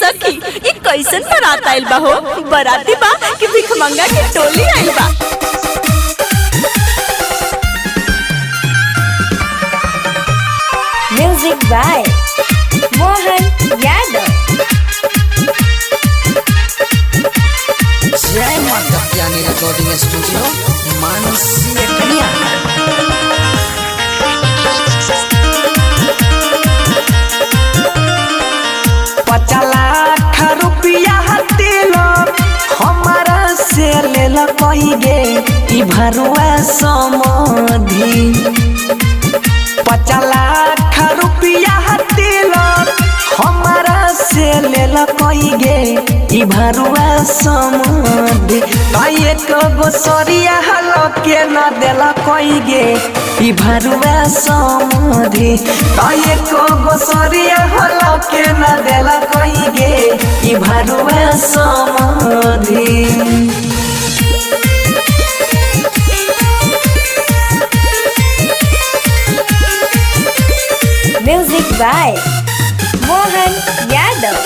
सखी ये कैसन बारात आइल बा हो। बाराती बा कि भिखमंगा के टोली आइल बा। Music by Mohan Yadav. जय माता ज्ञानी रिकॉर्डिंग स्टूडियो मानसी कन्या। ₹50 लाख तिलक हमारा से लेल कहिगे ई भरुआ समधि। ₹50 लाख तिलक हमारा से लेल कहिगे ई भरुआ समधि। एक गो सरिया के न देला कहिगे ई भरुआ समधि। एक गो सरिया के न देला कहिगे ई भरुआ समधि। Music by Mohan Yadav.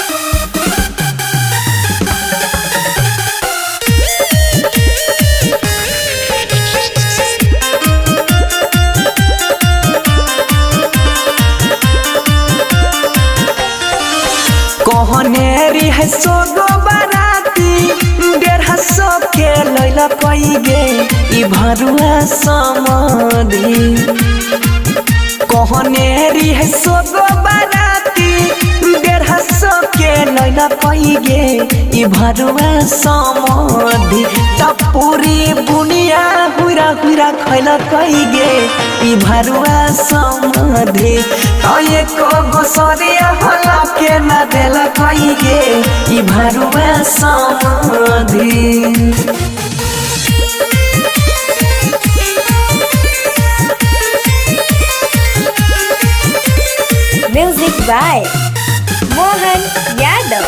कहनेरी है सोगो बाराती 150 के लैला कहिगे ई भरुआ समधि। कहनेरी है सोगो बाराती 150 के लैला कहिगे ई भरुआ समधि। तब पूरी बुनिया हुरा हुरा खैला कहिगे ई भरुआ समधि। एक गो सरिया के न देला कहिगे ई भरुआ समधि। Music by Mohan Yadav.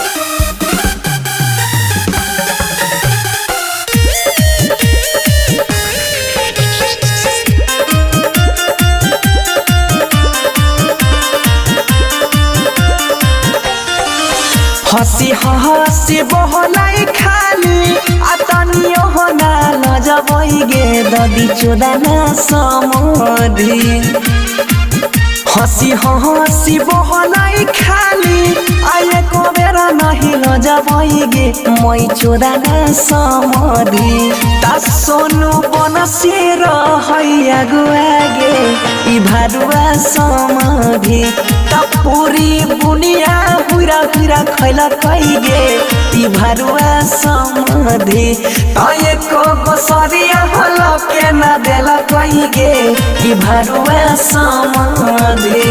हसी हसी बहलाई खाली आतनियो होना लजबैगे ददी चोदाना समधि। हसी हसी बहलाई खाली आए को बेरा नहीं लजबैगे मै चोदाना समधि। ता सोनू बनसेर हैया गुआगे ई भरुआ समधि। ता पूरी बुनिया हुरा हुरा खैला कहिगे ई भरुआ समधि। एक गो सरिया के न देला कहिगे ई भरुआ समधि।